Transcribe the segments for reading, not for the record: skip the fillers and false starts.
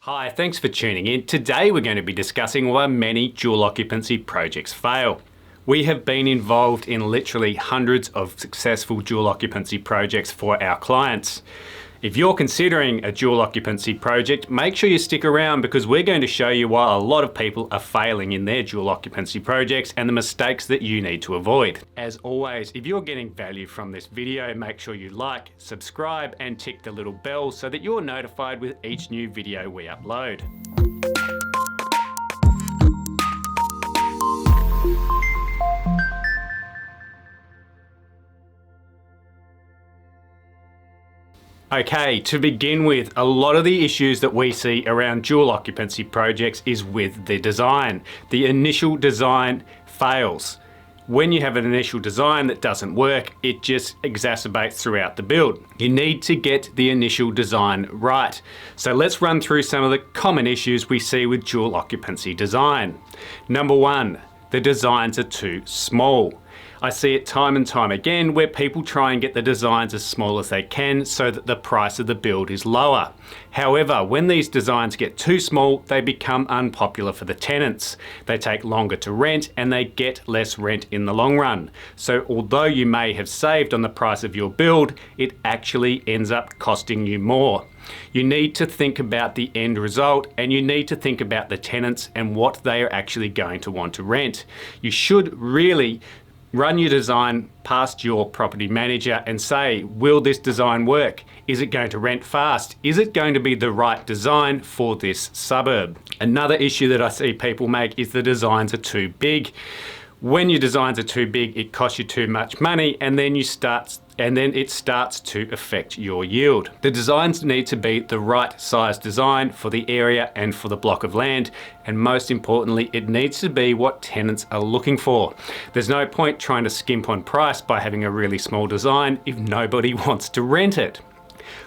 Hi, thanks for tuning in. Today we're going to be discussing why many dual occupancy projects fail. We have been involved in literally hundreds of successful dual occupancy projects for our clients. If you're considering a dual occupancy project, make sure you stick around because we're going to show you why a lot of people are failing in their dual occupancy projects and the mistakes that you need to avoid. As always, if you're getting value from this video, make sure you like, subscribe and tick the little bell so that you're notified with each new video we upload. Okay, to begin with, a lot of the issues that we see around dual occupancy projects is with the design. The initial design fails. When you have an initial design that doesn't work, it just exacerbates throughout the build. You need to get the initial design right. So let's run through some of the common issues we see with dual occupancy design. Number one, the designs are too small. I see it time and time again where people try and get the designs as small as they can so that the price of the build is lower. However, when these designs get too small, they become unpopular for the tenants. They take longer to rent and they get less rent in the long run. So although you may have saved on the price of your build, it actually ends up costing you more. You need to think about the end result and you need to think about the tenants and what they are actually going to want to rent. You should really run your design past your property manager and say, will this design work? Is it going to rent fast? Is it going to be the right design for this suburb? Another issue that I see people make is the designs are too big. When your designs are too big, it costs you too much money and then it starts to affect your yield. The designs need to be the right size design for the area and for the block of land, and most importantly, it needs to be what tenants are looking for. There's no point trying to skimp on price by having a really small design if nobody wants to rent it.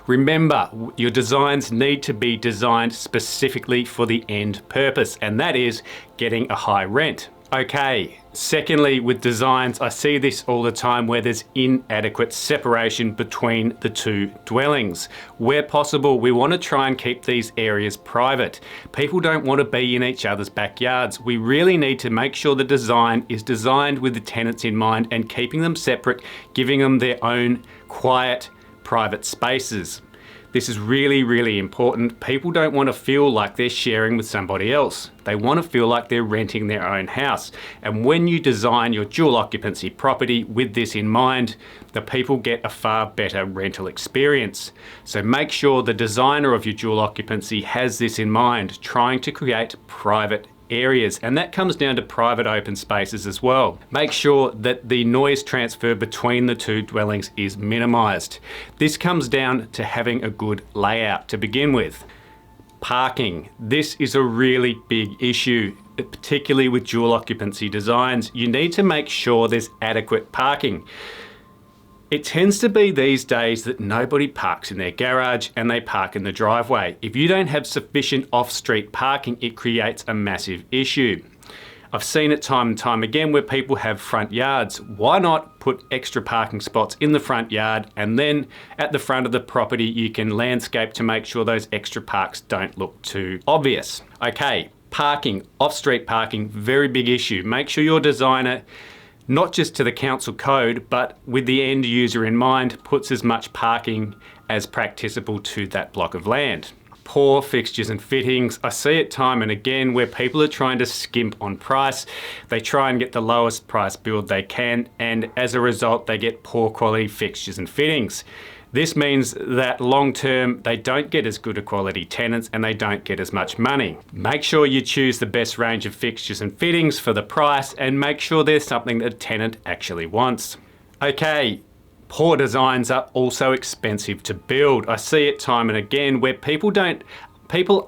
Remember, your designs need to be designed specifically for the end purpose, and that is getting a high rent. Okay, secondly, with designs, I see this all the time where there's inadequate separation between the two dwellings. Where possible, we want to try and keep these areas private. People don't want to be in each other's backyards. We really need to make sure the design is designed with the tenants in mind and keeping them separate, giving them their own quiet, private spaces. This is really, really important. People don't want to feel like they're sharing with somebody else. They want to feel like they're renting their own house. And when you design your dual occupancy property with this in mind, the people get a far better rental experience. So make sure the designer of your dual occupancy has this in mind, trying to create private areas, and that comes down to private open spaces as well. Make sure that the noise transfer between the two dwellings is minimized. This comes down to having a good layout to begin with. Parking. This is a really big issue, particularly with dual occupancy designs. You need to make sure there's adequate parking. It tends to be these days that nobody parks in their garage and they park in the driveway. If you don't have sufficient off-street parking, it creates a massive issue. I've seen it time and time again where people have front yards. Why not put extra parking spots in the front yard, and then at the front of the property you can landscape to make sure those extra parks don't look too obvious. Okay, parking, off-street parking, very big issue. Make sure your designer, not just to the council code, but with the end user in mind, puts as much parking as practicable to that block of land. Poor fixtures and fittings. I see it time and again where people are trying to skimp on price. They try and get the lowest price build they can, and as a result, they get poor quality fixtures and fittings. This means that long term, they don't get as good a quality tenants and they don't get as much money. Make sure you choose the best range of fixtures and fittings for the price, and make sure there's something that a tenant actually wants. Okay, poor designs are also expensive to build. I see it time and again where people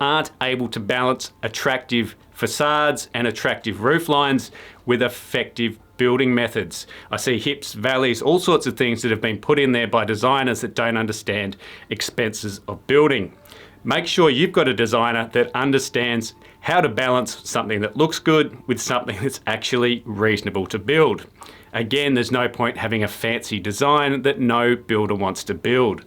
aren't able to balance attractive facades and attractive roof lines with effective building methods. I see hips, valleys, all sorts of things that have been put in there by designers that don't understand expenses of building. Make sure you've got a designer that understands how to balance something that looks good with something that's actually reasonable to build. Again, there's no point having a fancy design that no builder wants to build.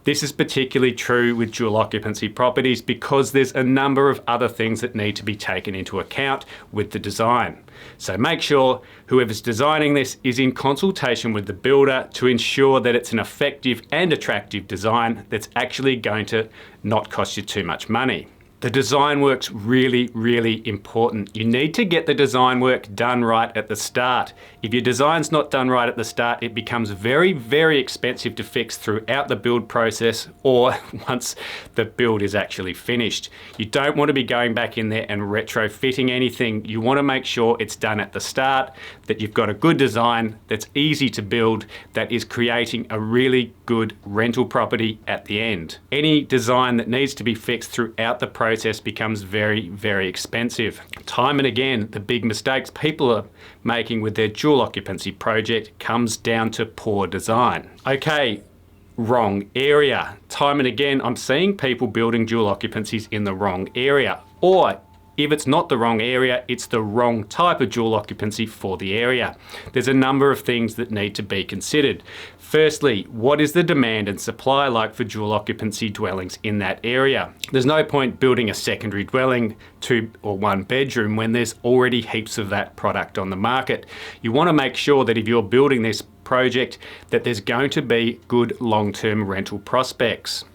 This is particularly true with dual occupancy properties because there's a number of other things that need to be taken into account with the design. So make sure whoever's designing this is in consultation with the builder to ensure that it's an effective and attractive design that's actually going to not cost you too much money. The design work's really, really important. You need to get the design work done right at the start. If your design's not done right at the start, it becomes very, very expensive to fix throughout the build process or once the build is actually finished. You don't want to be going back in there and retrofitting anything. You want to make sure it's done at the start, that you've got a good design that's easy to build, that is creating a really good rental property at the end. Any design that needs to be fixed throughout the process becomes very, very expensive. Time and again, the big mistakes people are making with their dual occupancy project comes down to poor design. Okay, wrong area. Time and again, I'm seeing people building dual occupancies in the wrong area, or if it's not the wrong area, it's the wrong type of dual occupancy for the area. There's a number of things that need to be considered. Firstly, what is the demand and supply like for dual occupancy dwellings in that area? There's no point building a secondary dwelling, 2 or 1 bedroom, when there's already heaps of that product on the market. You want to make sure that if you're building this project, that there's going to be good long-term rental prospects.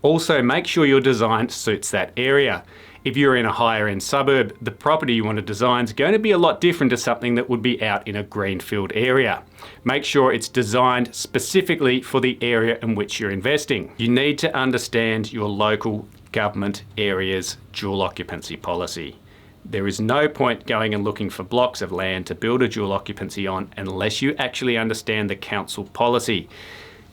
Also, make sure your design suits that area. If you're in a higher end suburb, the property you want to design is going to be a lot different to something that would be out in a greenfield area. Make sure it's designed specifically for the area in which you're investing. You need to understand your local government area's dual occupancy policy. There is no point going and looking for blocks of land to build a dual occupancy on unless you actually understand the council policy.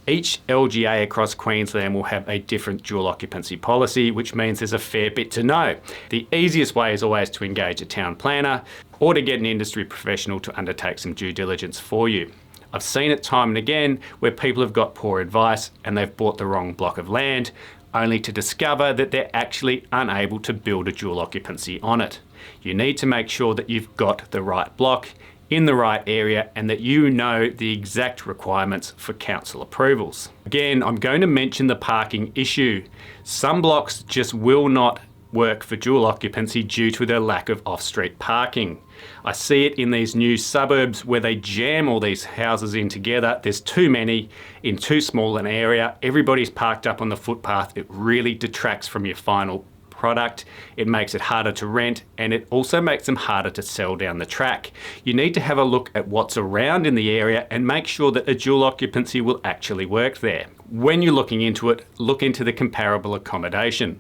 Each LGA across Queensland will have a different dual occupancy policy, which means there's a fair bit to know. The easiest way is always to engage a town planner or to get an industry professional to undertake some due diligence for you. I've seen it time and again where people have got poor advice and they've bought the wrong block of land, only to discover that they're actually unable to build a dual occupancy on it. You need to make sure that you've got the right block in the right area and that you know the exact requirements for council approvals. Again, I'm going to mention the parking issue. Some blocks just will not work for dual occupancy due to their lack of off-street parking. I see it in these new suburbs where they jam all these houses in together. There's too many in too small an area. Everybody's parked up on the footpath. It really detracts from your final product. It makes it harder to rent, and it also makes them harder to sell down the track. You need to have a look at what's around in the area and make sure that a dual occupancy will actually work there. When you're looking into it, look into the comparable accommodation.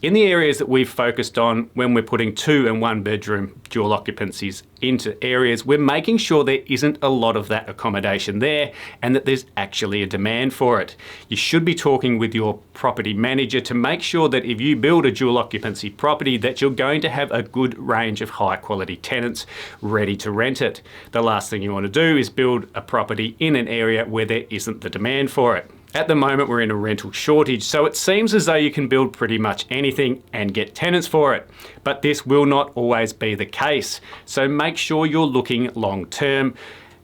In the areas that we've focused on when we're putting 2 and 1 bedroom dual occupancies into areas, we're making sure there isn't a lot of that accommodation there and that there's actually a demand for it. You should be talking with your property manager to make sure that if you build a dual occupancy property that you're going to have a good range of high quality tenants ready to rent it. The last thing you want to do is build a property in an area where there isn't the demand for it. At the moment, we're in a rental shortage, so it seems as though you can build pretty much anything and get tenants for it. But this will not always be the case. So make sure you're looking long term.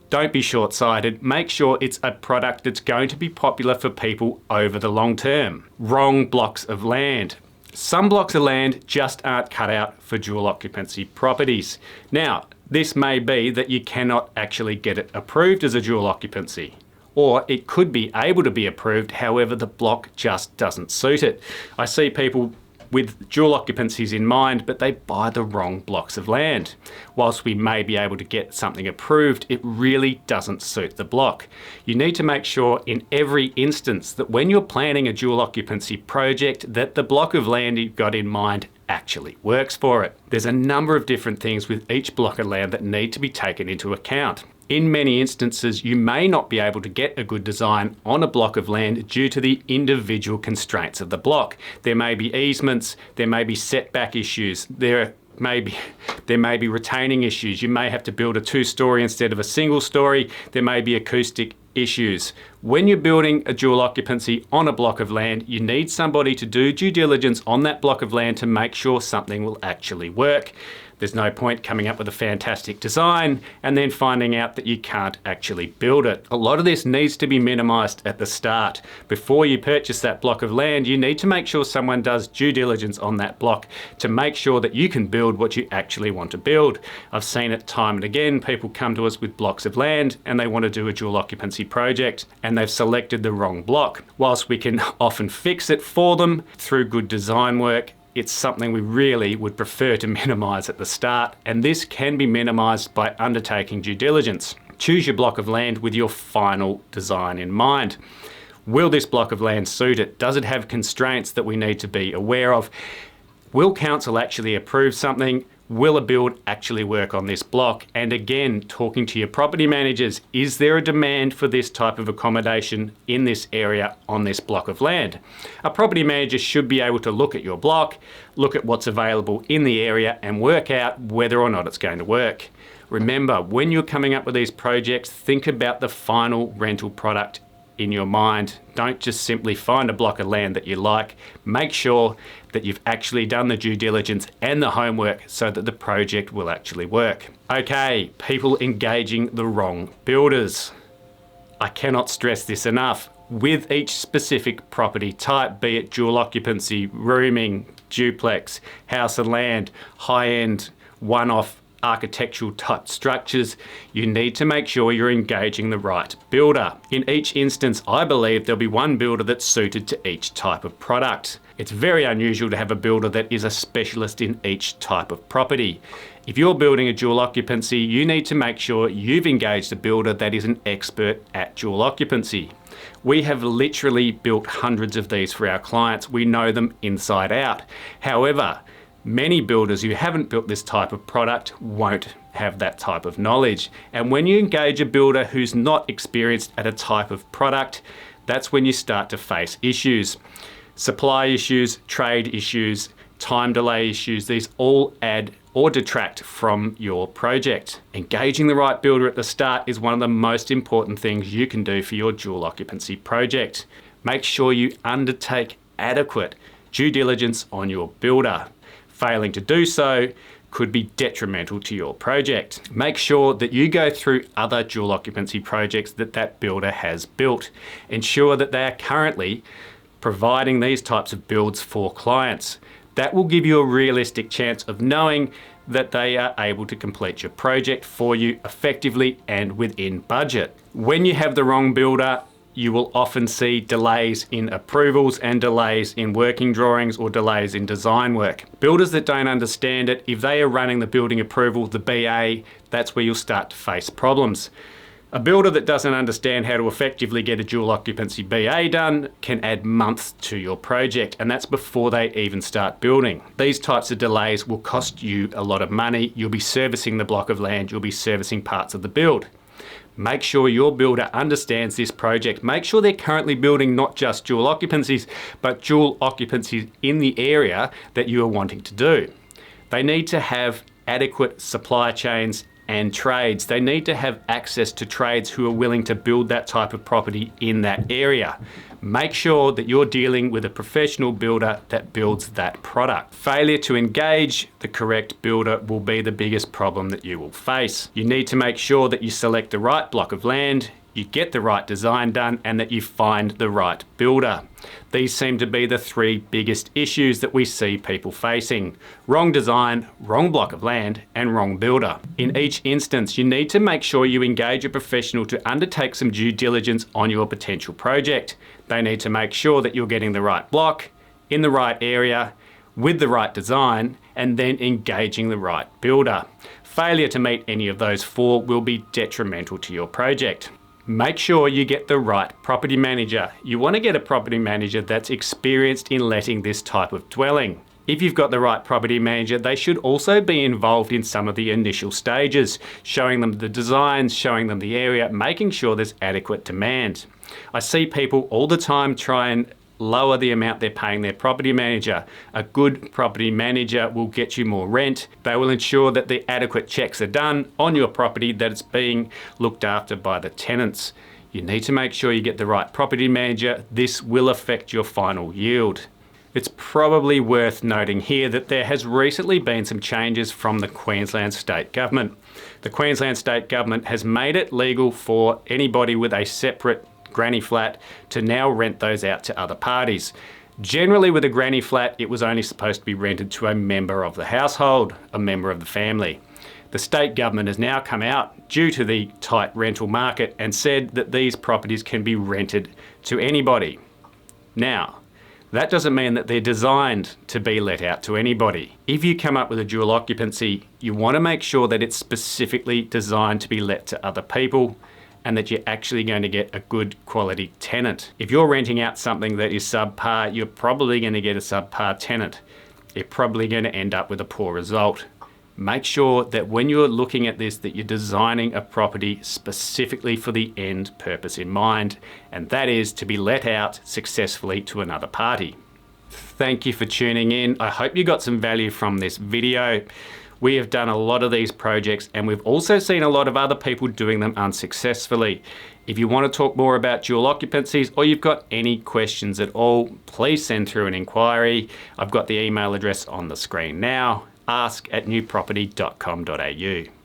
Don't be short-sighted. Make sure it's a product that's going to be popular for people over the long term. Wrong blocks of land. Some blocks of land just aren't cut out for dual occupancy properties. Now, this may be that you cannot actually get it approved as a dual occupancy. Or it could be able to be approved, however the block just doesn't suit it. I see people with dual occupancies in mind, but they buy the wrong blocks of land. Whilst we may be able to get something approved, it really doesn't suit the block. You need to make sure in every instance that when you're planning a dual occupancy project, that the block of land you've got in mind actually works for it. There's a number of different things with each block of land that need to be taken into account. In many instances, you may not be able to get a good design on a block of land due to the individual constraints of the block. There may be easements, there may be setback issues, there may be retaining issues. You may have to build a 2-story instead of a single story. There may be acoustic issues. When you're building a dual occupancy on a block of land, you need somebody to do due diligence on that block of land to make sure something will actually work. There's no point coming up with a fantastic design and then finding out that you can't actually build it. A lot of this needs to be minimized at the start. Before you purchase that block of land, you need to make sure someone does due diligence on that block to make sure that you can build what you actually want to build. I've seen it time and again. People come to us with blocks of land and they want to do a dual occupancy project and they've selected the wrong block. Whilst we can often fix it for them through good design work, it's something we really would prefer to minimise at the start, and this can be minimised by undertaking due diligence. Choose your block of land with your final design in mind. Will this block of land suit it? Does it have constraints that we need to be aware of? Will council actually approve something? Will a build actually work on this block? And again, talking to your property managers, is there a demand for this type of accommodation in this area on this block of land? A property manager should be able to look at your block, look at what's available in the area and work out whether or not it's going to work. Remember, when you're coming up with these projects, think about the final rental product in your mind. Don't just simply find a block of land that you like. Make sure that you've actually done the due diligence and the homework so that the project will actually work. Okay, people engaging the wrong builders. I cannot stress this enough. With each specific property type, be it dual occupancy, rooming, duplex, house and land, high-end, one-off architectural type structures, you need to make sure you're engaging the right builder. In each instance, I believe there'll be one builder that's suited to each type of product. It's very unusual to have a builder that is a specialist in each type of property. If you're building a dual occupancy, you need to make sure you've engaged a builder that is an expert at dual occupancy. We have literally built hundreds of these for our clients. We know them inside out. However, many builders who haven't built this type of product won't have that type of knowledge. And when you engage a builder who's not experienced at a type of product, that's when you start to face issues. Supply issues, trade issues, time delay issues, these all add or detract from your project. Engaging the right builder at the start is one of the most important things you can do for your dual occupancy project. Make sure you undertake adequate due diligence on your builder. Failing to do so could be detrimental to your project. Make sure that you go through other dual occupancy projects that builder has built. Ensure that they are currently providing these types of builds for clients. That will give you a realistic chance of knowing that they are able to complete your project for you effectively and within budget. When you have the wrong builder, you will often see delays in approvals and delays in working drawings or delays in design work. Builders that don't understand it, if they are running the building approval, the BA, that's where you'll start to face problems. A builder that doesn't understand how to effectively get a dual occupancy BA done can add months to your project, and that's before they even start building. These types of delays will cost you a lot of money. You'll be servicing the block of land, you'll be servicing parts of the build. Make sure your builder understands this project. Make sure they're currently building not just dual occupancies, but dual occupancies in the area that you are wanting to do. They need to have adequate supply chains and trades. They need to have access to trades who are willing to build that type of property in that area. Make sure that you're dealing with a professional builder that builds that product. Failure to engage the correct builder will be the biggest problem that you will face. You need to make sure that you select the right block of land, you get the right design done, and that you find the right builder. These seem to be the three biggest issues that we see people facing: wrong design, wrong block of land, and wrong builder. In each instance, you need to make sure you engage a professional to undertake some due diligence on your potential project. They need to make sure that you're getting the right block, in the right area, with the right design, and then engaging the right builder. Failure to meet any of those four will be detrimental to your project. Make sure you get the right property manager. You want to get a property manager that's experienced in letting this type of dwelling. If you've got the right property manager, they should also be involved in some of the initial stages, showing them the designs, showing them the area, making sure there's adequate demand. I see people all the time try and lower the amount they're paying their property manager. A good property manager will get you more rent. They will ensure that the adequate checks are done on your property, that it's being looked after by the tenants. You need to make sure you get the right property manager. This will affect your final yield. It's probably worth noting here that there has recently been some changes from the Queensland State Government. The Queensland State Government has made it legal for anybody with a separate granny flat to now rent those out to other parties. Generally with a granny flat, it was only supposed to be rented to a member of the household, a member of the family. The state government has now come out due to the tight rental market and said that these properties can be rented to anybody. Now, that doesn't mean that they're designed to be let out to anybody. If you come up with a dual occupancy, you want to make sure that it's specifically designed to be let to other people and that you're actually going to get a good quality tenant. If you're renting out something that is subpar, you're probably going to get a subpar tenant. You're probably going to end up with a poor result. Make sure that when you're looking at this, that you're designing a property specifically for the end purpose in mind, and that is to be let out successfully to another party. Thank you for tuning in. I hope you got some value from this video. We have done a lot of these projects and we've also seen a lot of other people doing them unsuccessfully. If you want to talk more about dual occupancies or you've got any questions at all, please send through an inquiry. I've got the email address on the screen now. ask@newproperty.com.au.